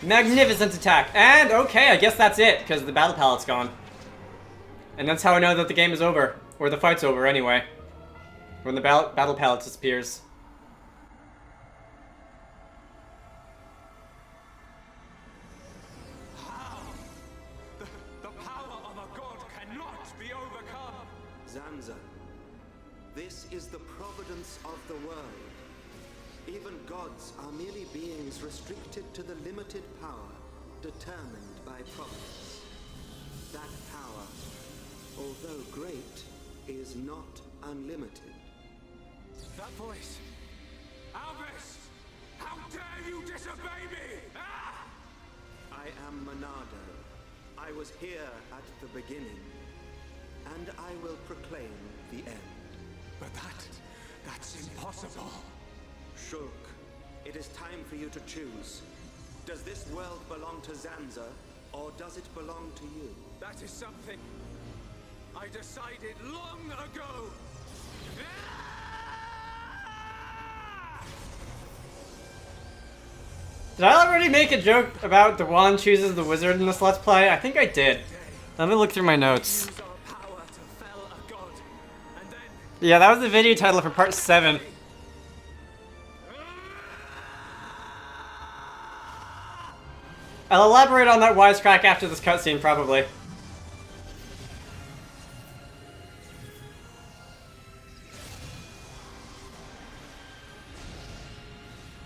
Magnificent attack. And, okay, I guess that's it, because the battle palette's gone. And that's how I know that the game is over. Or the fight's over, anyway. When the battle palette disappears. How? The power of a god cannot be overcome! Zanza, this is the providence of the world. Even gods are merely beings restricted to the limited power determined by providence. That power, although great, is not unlimited. That voice! Albus! How dare you disobey me! Ah! I am Monado. I was here at the beginning, and I will proclaim the end. But that's impossible. Shulk, it is time for you to choose. Does this world belong to Zanza, or does it belong to you? That is something I decided long ago. Did I already make a joke about the wand chooses the wizard in this Let's Play? I think I did. Let me look through my notes. Use our power to fell a god, and then Yeah, that was the video title for part 7. I'll elaborate on that wisecrack after this cutscene, probably.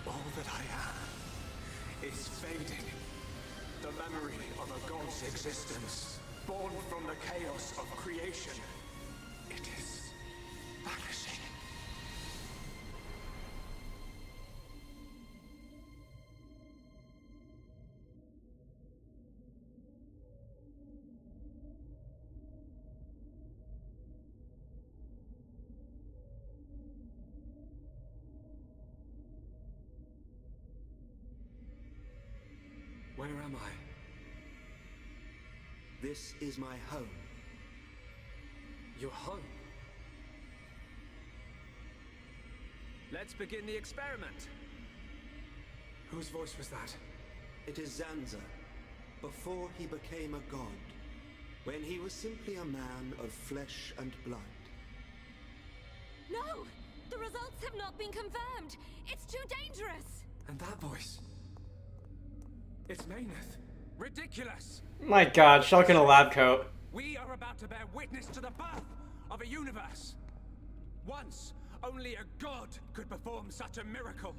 all that I am is fading. The memory of a god's existence, born from the chaos of creation. It is vanishing. Where am I? This is my home. Your home? Let's begin the experiment. Whose voice was that? It is Zanza, before he became a god, when he was simply a man of flesh and blood. No! The results have not been confirmed! It's too dangerous! And that voice? It's Mayneth. Ridiculous! My god, Shulk in a lab coat. We are about to bear witness to the birth of a universe. Once, only a god could perform such a miracle.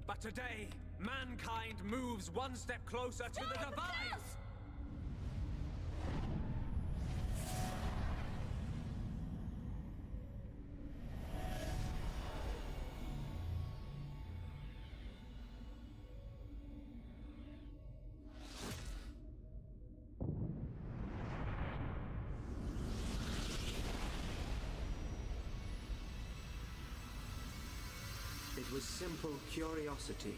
But today, mankind moves one step closer to the divine. It was simple curiosity.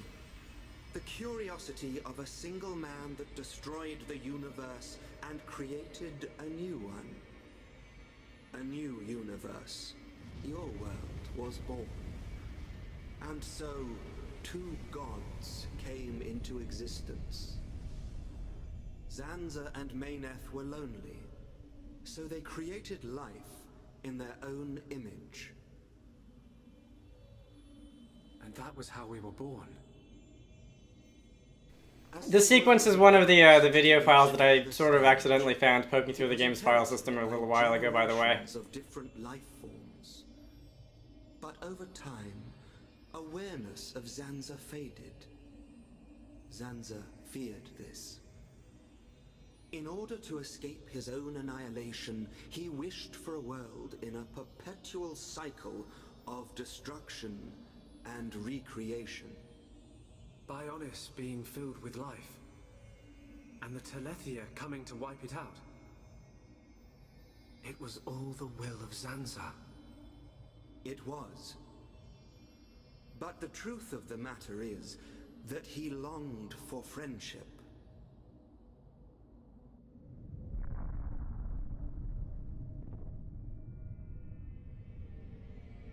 The curiosity of a single man that destroyed the universe and created a new one. A new universe. Your world was born. And so, two gods came into existence. Zanza and Mayneth were lonely, so they created life in their own image. And that was how we were born. This sequence is one of the video files that I sort of accidentally found poking through the game's file system a little while ago, by the way. Of different life forms. But over time, awareness of Zanza faded. Zanza feared this. In order to escape his own annihilation, he wished for a world in a perpetual cycle of destruction and recreation. Bionis being filled with life, and the Telethia coming to wipe it out. It was all the will of Zanza. It was. But the truth of the matter is that he longed for friendship.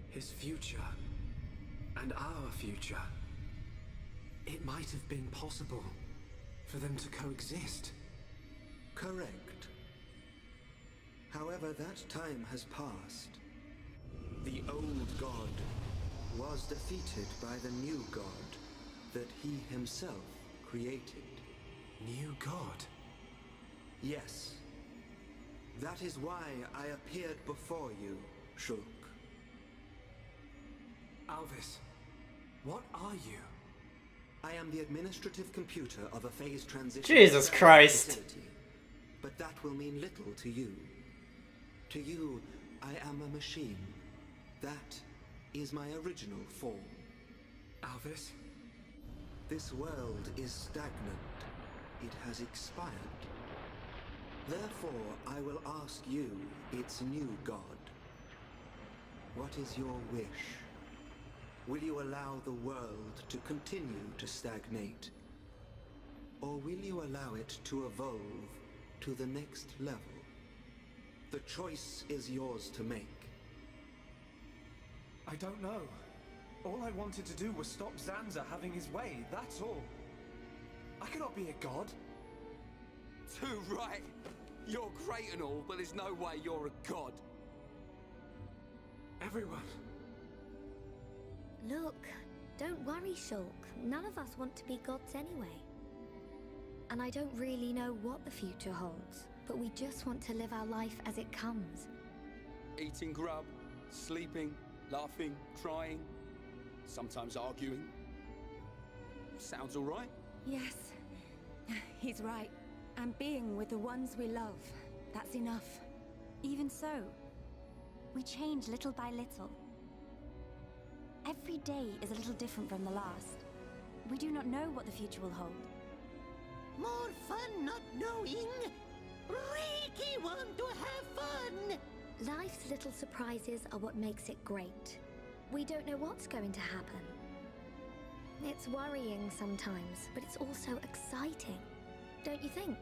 His future, and our future. It might have been possible For them to coexist. Correct. However, that time has passed. The old god was defeated by the new god that he himself created. New god? Yes. That is why I appeared before you, Shulk. Alvis, what are you? I am the administrative computer of a phase transition. Jesus Christ. Facility, but that will mean little to you. To you, I am a machine. That is my original form. Alvis? This world is stagnant. It has expired. Therefore, I will ask you, its new god. What is your wish? Will you allow the world to continue to stagnate? Or will you allow it to evolve to the next level? The choice is yours to make. I don't know. All I wanted to do was stop Zanza having his way, that's all. I cannot be a god. Too right. You're great and all, but there's no way you're a god. Everyone. Look, don't worry, Shulk. None of us want to be gods anyway. And I don't really know what the future holds, but we just want to live our life as it comes. Eating grub, sleeping, laughing, crying, sometimes arguing. Sounds all right. Yes, he's right. And being with the ones we love, that's enough. Even so, we change little by little. Every day is a little different from the last. We do not know what the future will hold. More fun not knowing. Reiki want to have fun. Life's little surprises are what makes it great. We don't know what's going to happen. It's worrying sometimes, but it's also exciting. Don't you think?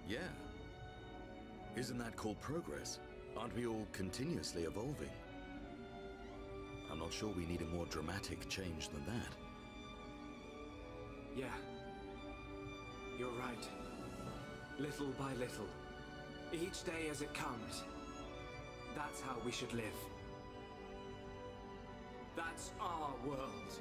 Yeah. Isn't that called progress? Aren't we all continuously evolving? I'm not sure we need a more dramatic change than that. Yeah. You're right. Little by little. Each day as it comes. That's how we should live. That's our world.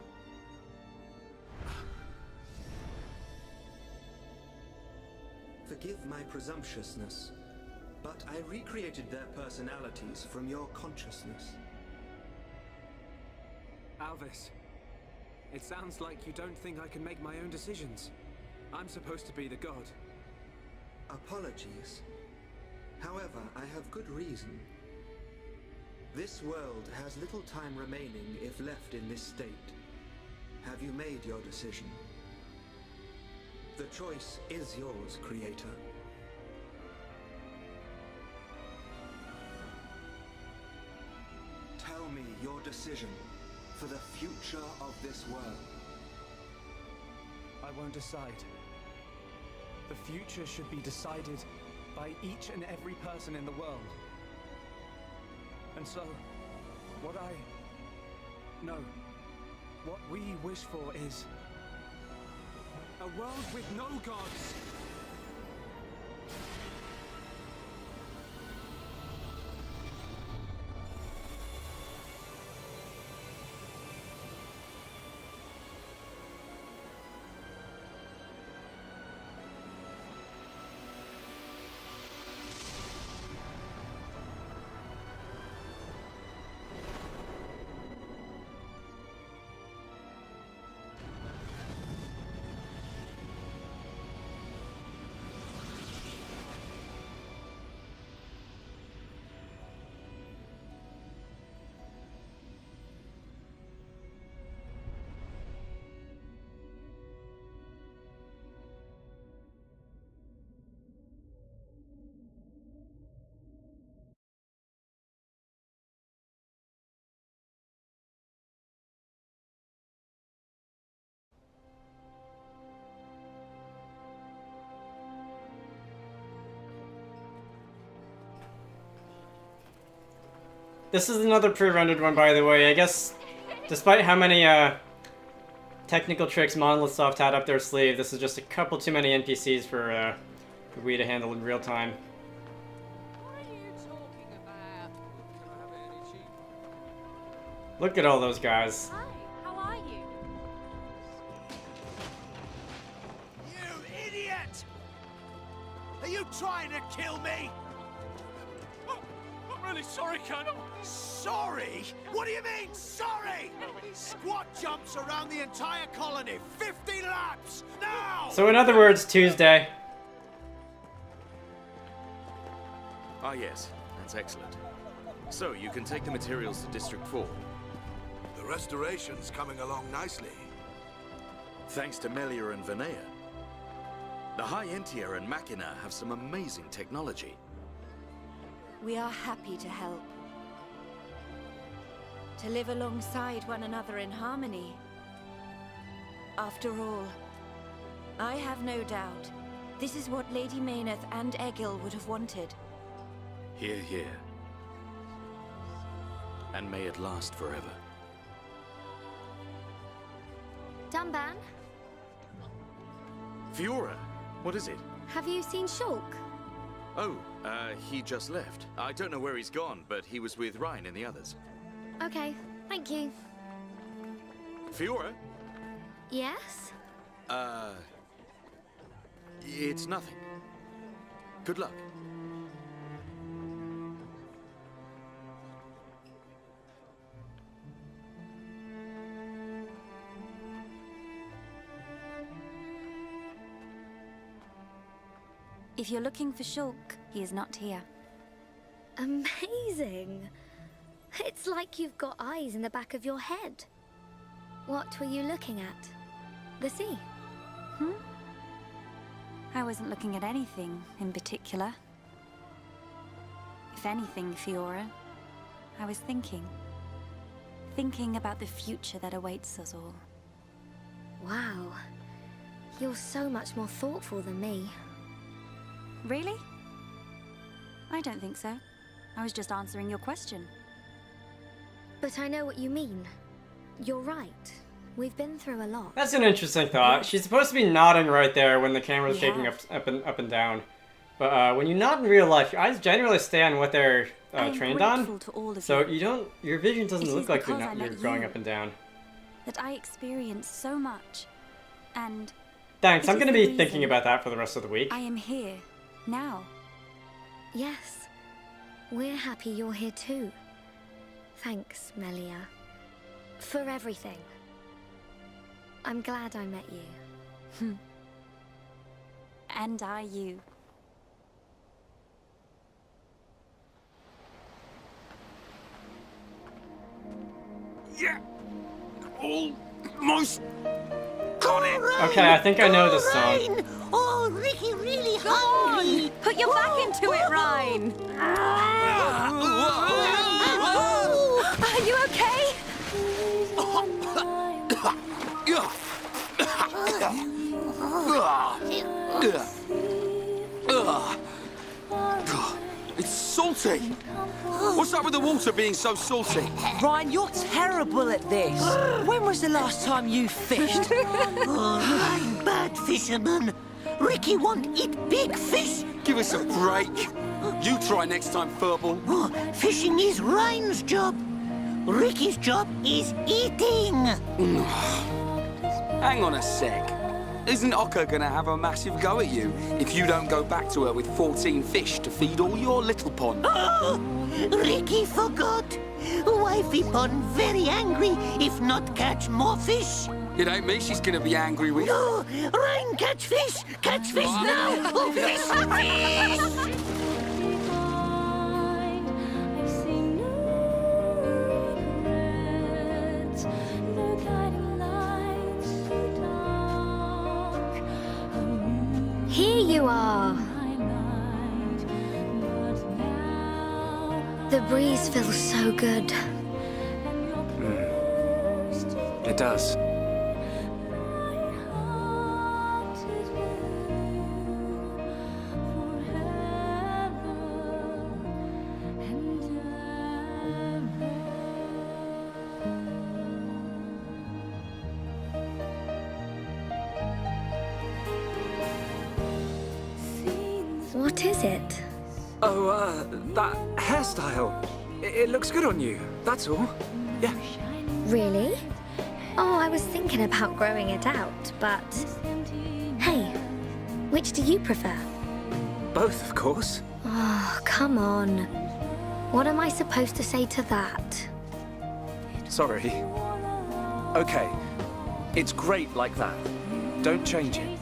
Forgive my presumptuousness, but I recreated their personalities from your consciousness. Alvis, it sounds like you don't think I can make my own decisions. I'm supposed to be the god. Apologies. However, I have good reason. This world has little time remaining if left in this state. Have you made your decision? The choice is yours, Creator. Tell me your decision for the future of this world. I won't decide. The future should be decided by each and every person in the world. And so, what we wish for is a world with no gods. This is another pre-rendered one, by the way. I guess, despite how many technical tricks Monolith Soft had up their sleeve. This is just a couple too many NPCs for we to handle in real time. Look at all those guys. Hi, how are you? You idiot! Are you trying to kill me? I'm really sorry, Colonel. Sorry? What do you mean, sorry? Squat jumps around the entire colony, 50 laps, now! So in other words, Tuesday. Ah yes, that's excellent. So, you can take the materials to District 4. The restoration's coming along nicely. Thanks to Melia and Vinea. The High Entier and Machina have some amazing technology. We are happy to help. To live alongside one another in harmony. After all, I have no doubt this is what Lady Mayneth and Egil would have wanted. Hear, hear. And may it last forever. Dunban, Fiora, what is it? have you seen Shulk? Oh, he just left. I don't know where he's gone, but he was with Ryan and the others. Okay, thank you. Fiora? Yes? It's nothing. Good luck. If you're looking for Shulk, he is not here. Amazing. It's like you've got eyes in the back of your head. What were you looking at? The sea? I wasn't looking at anything in particular. If anything, Fiora, I was thinking. Thinking about the future that awaits us all. Wow. You're so much more thoughtful than me. Really? I don't think so. I was just answering your question. But I know what you mean. You're right. We've been through a lot. That's an interesting thought. She's supposed to be nodding right there when the camera's We shaking have. up and down. But when you nod in real life, your eyes generally stay on what they're trained on. To all of So you. you don't. Your vision doesn't It look is like because I you're met going you. up and down. That I experienced so much. And Thanks. it I'm is gonna the be thinking reason about that for the rest of the week. I am here, now. Yes. We're happy you're here too. Thanks, Melia. For everything. I'm glad I met you. And I you. Yeah! Almost got it! Okay, I think I know this song. Ryan! Oh, Ricky really hungry! Put your back into it, Ryan! Are you okay? It's salty! What's up with the water being so salty? Ryan, you're terrible at this. When was the last time you fished? Oh, Ryan, bad fisherman. Ricky won't eat big fish. Give us a break. You try next time, Furball. Oh, fishing is Ryan's job. Ricky's job is eating. Hang on a sec. Isn't Ocker gonna have a massive go at you if you don't go back to her with 14 fish to feed all your little pond? Oh, Ricky forgot. Wifey pond very angry if not catch more fish. It ain't me she's gonna be angry with. Oh, Ryan, catch fish! Catch fish now! Oh, fish! Fish! Here you are. The breeze feels so good. It does. What is it? Oh, that hairstyle. It looks good on you, that's all. Yeah. Really? Oh, I was thinking about growing it out, but... Hey, which do you prefer? Both, of course. Oh, come on. What am I supposed to say to that? Sorry. Okay. It's great like that. Don't change it.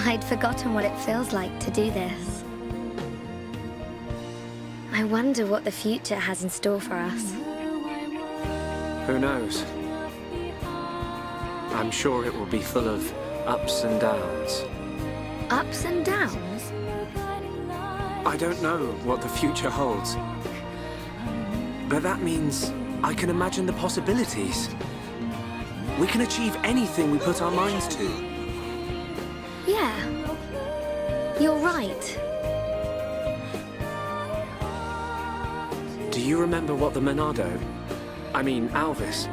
I'd forgotten what it feels like to do this. I wonder what the future has in store for us. Who knows? I'm sure it will be full of ups and downs. Ups and downs? I don't know what the future holds. But that means I can imagine the possibilities. We can achieve anything we put our minds to. Yeah. You're right. Do you remember what the Monado, Alvis,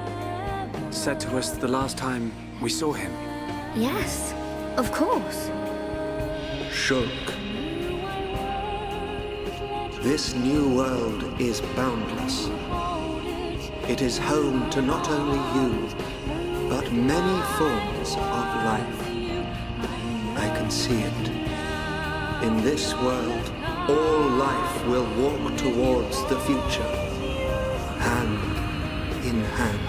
said to us the last time we saw him? Yes, of course. Shulk. This new world is boundless. It is home to not only you, but many forms of life. I can see it. In this world, all life will walk towards the future, hand in hand.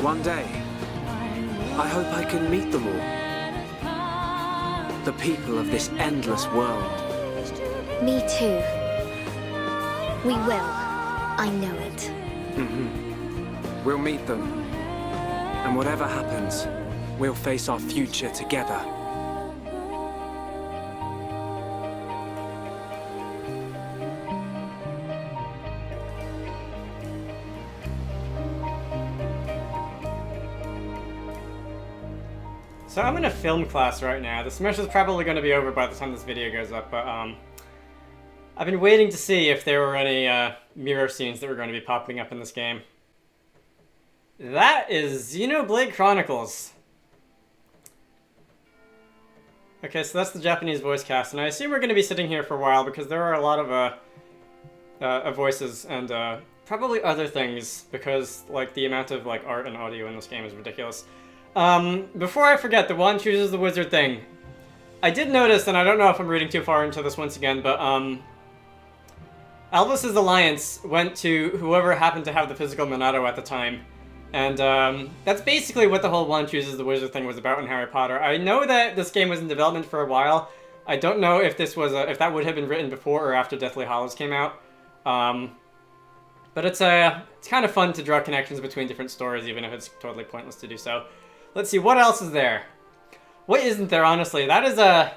One day, I hope I can meet them all. The people of this endless world. Me too. We will. I know it. We'll meet them. And whatever happens, we'll face our future together. So I'm in a film class right now. The semester is probably going to be over by the time this video goes up, but I've been waiting to see if there were any mirror scenes that were going to be popping up in this game. That is Xenoblade Chronicles. Okay, so that's the Japanese voice cast, and I assume we're going to be sitting here for a while because there are a lot of voices and probably other things because like the amount of like art and audio in this game is ridiculous. Before I forget, the one chooses the wizard thing. I did notice, and I don't know if I'm reading too far into this once again, but Alvis's alliance went to whoever happened to have the physical Monado at the time. And that's basically what the whole one chooses the wizard thing was about in Harry Potter. I know that this game was in development for a while. I don't know if this was if that would have been written before or after Deathly Hallows came out. But it's kind of fun to draw connections between different stories, even if it's totally pointless to do so. Let's see, what else is there? What isn't there, honestly? That is the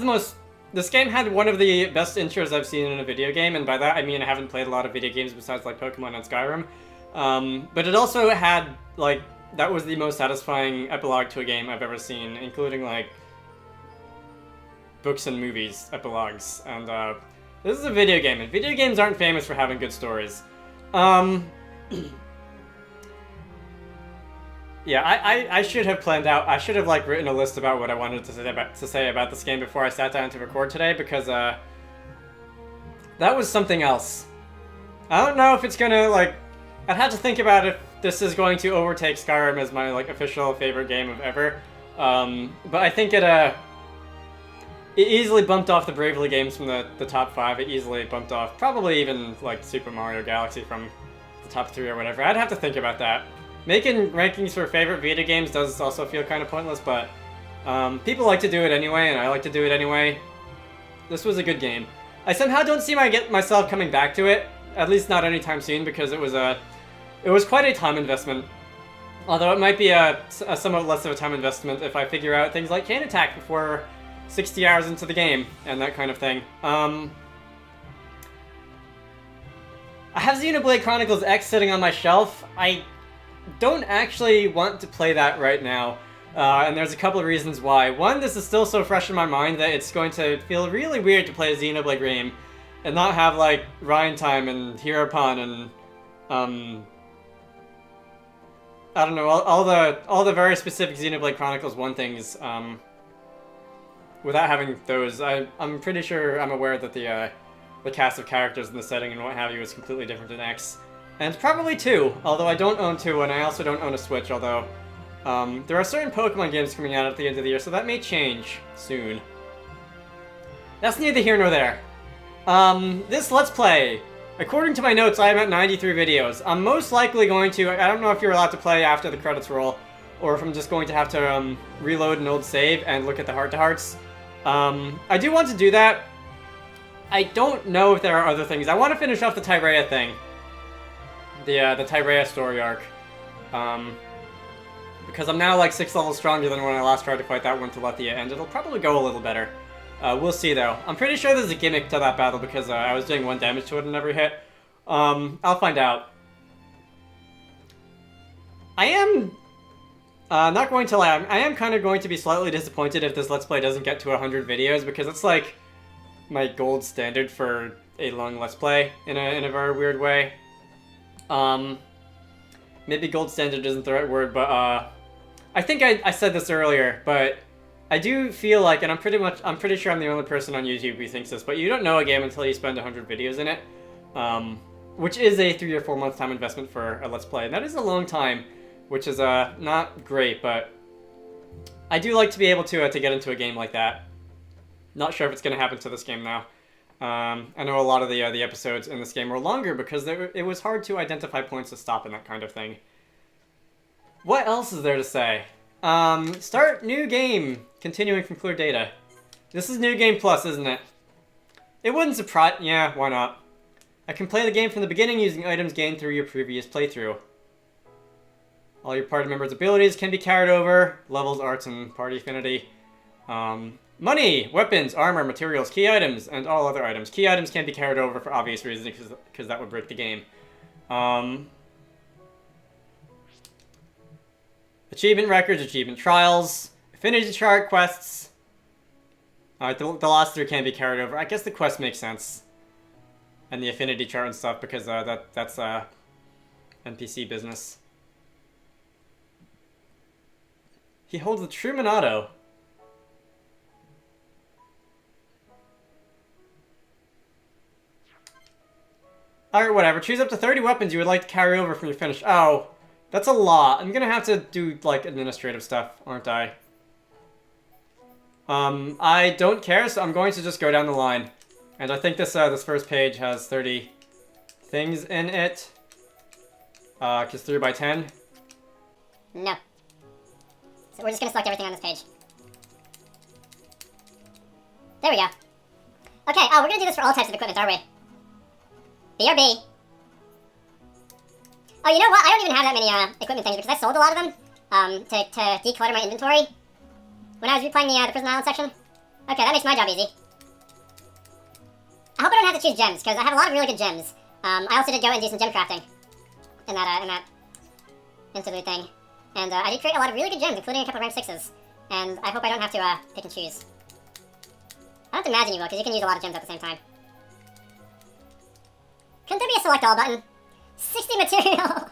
most... This game had one of the best intros I've seen in a video game, and by that I mean I haven't played a lot of video games besides like Pokemon and Skyrim. But it also had, like, that was the most satisfying epilogue to a game I've ever seen, including, like, books and movies epilogues. And, this is a video game, and video games aren't famous for having good stories. Yeah, I should have planned out, I should have, like, written a list about what I wanted to say about this game before I sat down to record today, because, that was something else. I don't know if it's gonna, like, I'd have to think about if this is going to overtake Skyrim as my, like, official favorite game of ever. But I think it easily bumped off the Bravely games from the top 5. It easily bumped off probably even, like, Super Mario Galaxy from the top 3 or whatever. I'd have to think about that. Making rankings for favorite Vita games does also feel kind of pointless, but people like to do it anyway, and I like to do it anyway. This was a good game. I somehow don't see myself coming back to it, at least not anytime soon, because it was quite a time investment. Although it might be a somewhat less of a time investment if I figure out things like Chain Attack before 60 hours into the game, and that kind of thing. I have Xenoblade Chronicles X sitting on my shelf. I don't actually want to play that right now, and there's a couple of reasons why. One, this is still so fresh in my mind that it's going to feel really weird to play a Xenoblade game and not have, like, Ryan Time and Hero Pon and, I don't know, all the very specific Xenoblade Chronicles 1 things, without having those, I'm pretty sure I'm aware that the cast of characters and the setting and what have you is completely different than X. And probably 2, although I don't own 2, and I also don't own a Switch, although there are certain Pokemon games coming out at the end of the year, so that may change soon. That's neither here nor there. This Let's Play, according to my notes, I am at 93 videos. I'm most likely going to, I don't know if you're allowed to play after the credits roll, or if I'm just going to have to reload an old save and look at the heart-to-hearts. I do want to do that. I don't know if there are other things. I want to finish off the Tyrea thing. The Tyrea story arc. Because I'm now like 6 levels stronger than when I last tried to fight that one to Lethia, and it'll probably go a little better. We'll see though. I'm pretty sure there's a gimmick to that battle because I was doing 1 damage to it in every hit. I'll find out. I am not going to lie, I am kind of going to be slightly disappointed if this Let's Play doesn't get to 100 videos, because it's like my gold standard for a long Let's Play in a very weird way. Maybe gold standard isn't the right word, but I think I said this earlier, but I do feel like, and I'm pretty sure I'm the only person on YouTube who thinks this, but you don't know a game until you spend 100 videos in it, which is a 3 or 4 month time investment for a Let's Play, and that is a long time, which is not great, but I do like to be able to get into a game like that. Not sure if it's going to happen to this game now. I know a lot of the episodes in this game were longer because it was hard to identify points to stop and that kind of thing. What else is there to say? Start new game, continuing from clear data. This is New Game Plus, isn't it? It wouldn't surprise... Yeah, why not? I can play the game from the beginning using items gained through your previous playthrough. All your party members' abilities can be carried over. Levels, arts, and party affinity. Money, weapons, armor, materials, key items, and all other items. Key items can't be carried over for obvious reasons because that would break the game. Achievement records, achievement trials, affinity chart, quests. Alright, the last 3 can't be carried over. I guess the quest makes sense. And the affinity chart and stuff because that's NPC business. He holds the true Monado. Alright, whatever. Choose up to 30 weapons you would like to carry over from your finish. Oh, that's a lot. I'm gonna have to do, like, administrative stuff, aren't I? I don't care, so I'm going to just go down the line. And I think this first page has 30 things in it. Just 3 by 10. No. So we're just gonna select everything on this page. There we go. Okay, we're gonna do this for all types of equipment, are we? BRB. Oh, you know what? I don't even have that many equipment things because I sold a lot of them to declutter my inventory when I was replaying the Prison Island section. Okay, that makes my job easy. I hope I don't have to choose gems because I have a lot of really good gems. I also did go and do some gem crafting in that interlude thing, and I did create a lot of really good gems, including a couple of rank 6s. And I hope I don't have to pick and choose. I don't imagine you will because you can use a lot of gems at the same time. Couldn't there be a select all button? 60 materials!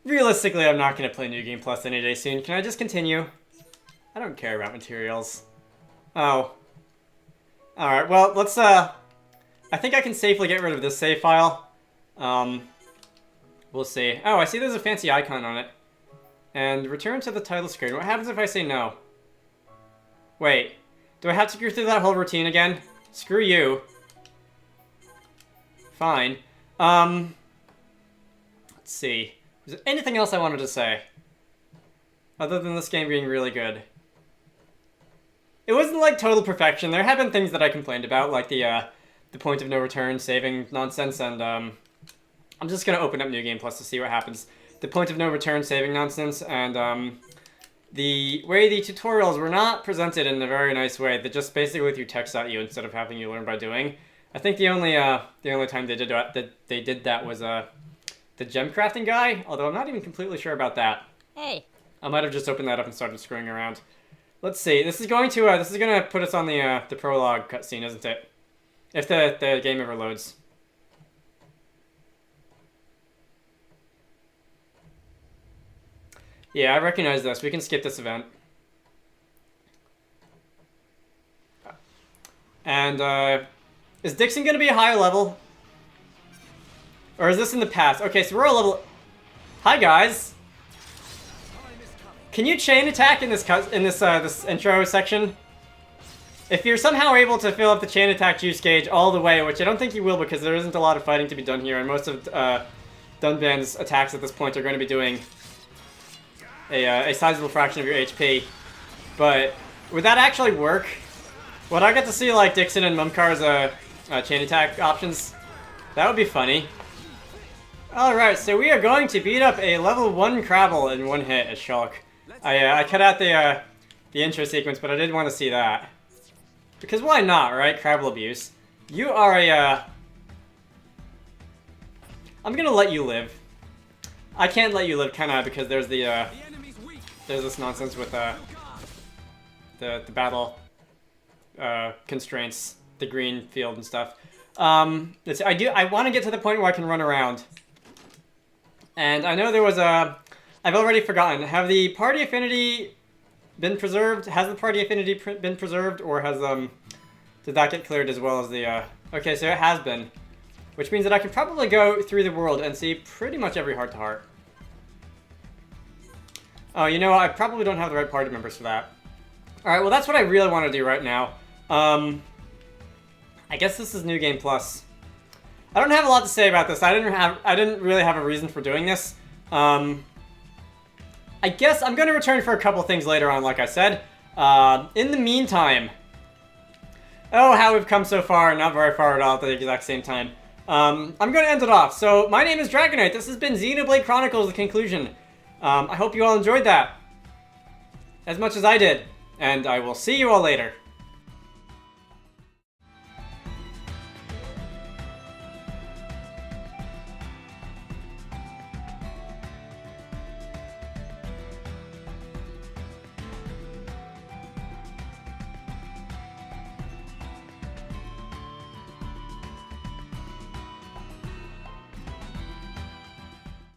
Realistically, I'm not going to play New Game Plus any day soon. Can I just continue? I don't care about materials. Oh. Alright, well, let's, I think I can safely get rid of this save file. We'll see. Oh, I see there's a fancy icon on it. And return to the title screen. What happens if I say no? Wait. Do I have to go through that whole routine again? Screw you. Fine. Let's see. Is there anything else I wanted to say? Other than this game being really good. It wasn't like total perfection. There have been things that I complained about, like the point of no return saving nonsense, and I'm just gonna open up New Game Plus to see what happens. The point of no return saving nonsense, and the way the tutorials were not presented in a very nice way. They just basically threw text at you instead of having you learn by doing. I think the only time they did that was the gem crafting guy, although I'm not even completely sure about that. Hey. I might have just opened that up and started screwing around. Let's see. This is going to put us on the prologue cutscene, isn't it? If the game ever loads. Yeah, I recognize this. We can skip this event. And, is Dixon gonna be a higher level? Or is this in the past? Okay, so we're a level... Hi, guys! Can you chain attack in this this intro section? If you're somehow able to fill up the chain attack juice gauge all the way, which I don't think you will because there isn't a lot of fighting to be done here, and most of Dunban's attacks at this point are going to be doing a sizable fraction of your HP. But would that actually work? Would I get to see like Dixon and Mumkar's chain attack options? That would be funny. Alright, so we are going to beat up a level 1 Crabble in one hit as Shulk. I cut out the intro sequence, but I did want to see that. Because why not, right? Crabble abuse. You are a, I'm gonna let you live. I can't let you live, can I? Because there's there's this nonsense with, the battle, constraints, the green field and stuff. I want to get to the point where I can run around. And I know there was I've already forgotten. Have the party affinity been preserved? Has the party affinity been preserved, or has did that get cleared as well as the Okay, so it has been, which means that I can probably go through the world and see pretty much every heart to heart. Oh, you know what? I probably don't have the right party members for that. All right, well that's what I really want to do right now. I guess this is New Game Plus. I don't have a lot to say about this. I didn't really have a reason for doing this. I guess I'm going to return for a couple things later on, like I said. In the meantime... Oh, how we've come so far, not very far at all at the exact same time. I'm going to end it off. So, my name is Dragonite. This has been Xenoblade Chronicles, the conclusion. I hope you all enjoyed that. As much as I did. And I will see you all later.